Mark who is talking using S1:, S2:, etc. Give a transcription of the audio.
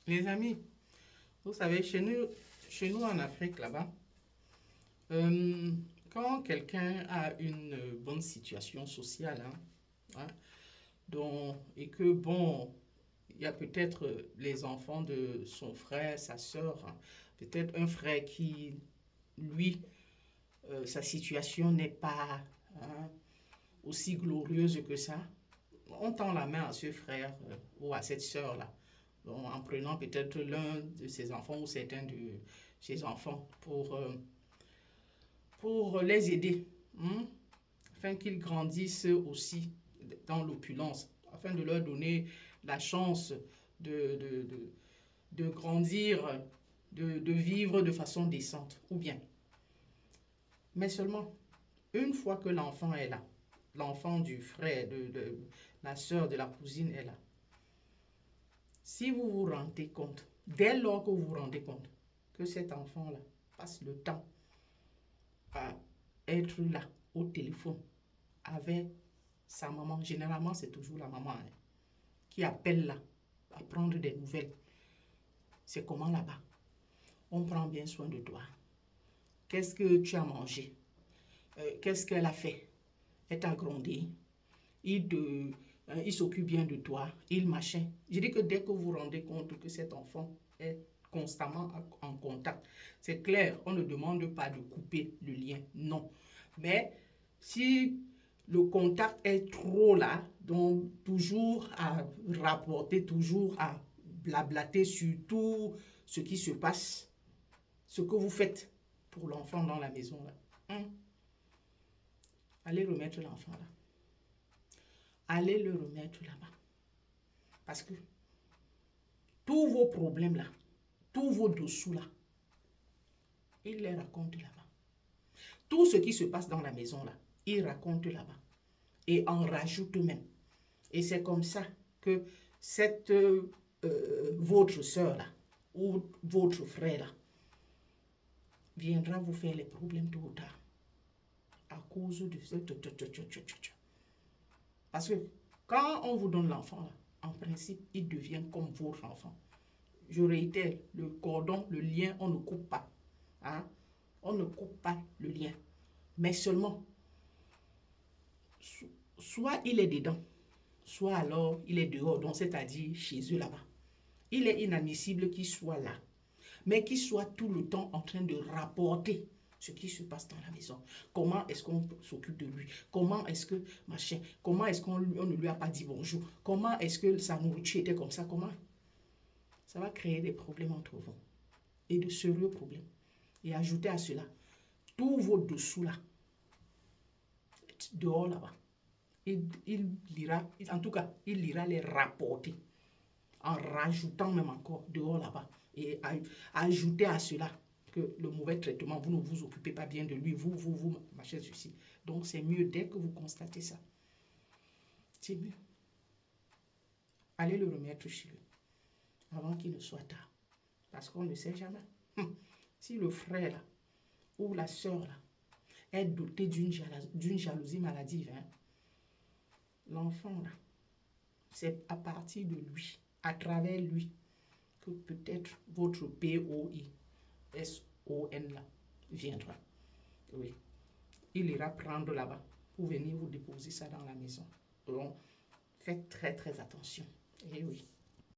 S1: Les amis, vous savez, chez nous en Afrique, là-bas, euh, quand quelqu'un a une bonne situation sociale, hein, et que, bon, il y a peut-être les enfants de son frère, sa soeur, hein, peut-être un frère qui, lui, sa situation n'est pas hein, aussi glorieuse que ça, on tend la main à ce frère ou à cette soeur-là, en prenant peut-être l'un de ses enfants ou certains de ses enfants pour les aider, hein, afin qu'ils grandissent aussi dans l'opulence, afin de leur donner la chance de, de, de, de grandir, de vivre de façon décente, ou bien. Mais seulement, une fois que l'enfant est là, l'enfant du frère, de la soeur, de la cousine est là, si vous vous rendez compte, dès lors que vous vous rendez compte que cet enfant-là passe le temps à être là au téléphone avec sa maman, généralement c'est toujours la maman hein, qui appelle là à prendre des nouvelles. C'est comment là-bas? On prend bien soin de toi. Qu'est-ce que tu as mangé? Qu'est-ce qu'elle a fait? Elle t'a grondé. Il s'occupe bien de toi. Il machin. Je dis que dès que vous vous rendez compte que cet enfant est constamment en contact, c'est clair, on ne demande pas de couper le lien. Non. Mais si le contact est trop là, donc toujours à rapporter, toujours à blablater sur tout ce qui se passe, ce que vous faites pour l'enfant dans la maison, là. Allez remettre l'enfant là. Allez le remettre là-bas. Parce que tous vos problèmes là, tous vos dessous là, il les raconte là-bas. Tout ce qui se passe dans la maison là, il raconte là-bas. Et en rajoute même. Et c'est comme ça que cette votre soeur là, ou votre frère là, viendra vous faire les problèmes tôt ou tard. À cause de ce... Parce que quand on vous donne l'enfant là, en principe, il devient comme votre enfant. Je réitère, le cordon, le lien, on ne coupe pas. Hein? On ne coupe pas le lien. Mais seulement, soit il est dedans, soit alors il est dehors, donc c'est-à-dire chez eux là-bas. Il est inadmissible qu'il soit là, mais qu'il soit tout le temps en train de rapporter ce qui se passe dans la maison. Comment est-ce qu'on s'occupe de lui? Comment est-ce que, machin, comment est-ce qu'on ne lui a pas dit bonjour? Comment est-ce que sa nourriture était comme ça? Comment? Ça va créer des problèmes entre vous. Et de sérieux problèmes. Et ajouter à cela, tous vos dessous là, dehors là-bas, il lira, en tout cas, il ira les rapporter en rajoutant même encore dehors là-bas. Et ajouter à cela que le mauvais traitement, vous ne vous occupez pas bien de lui, vous, machin, ceci. Donc c'est mieux dès que vous constatez ça. C'est mieux. Allez le remettre chez lui avant qu'il ne soit tard. Parce qu'on ne sait jamais. Si le frère là, ou la soeur là, est doté d'une jalousie maladive, hein, l'enfant là, c'est à partir de lui, à travers lui, que peut-être votre POI-SON là viendra. Oui. Il ira prendre là-bas pour venir vous déposer ça dans la maison. Donc, faites très très attention. Et oui.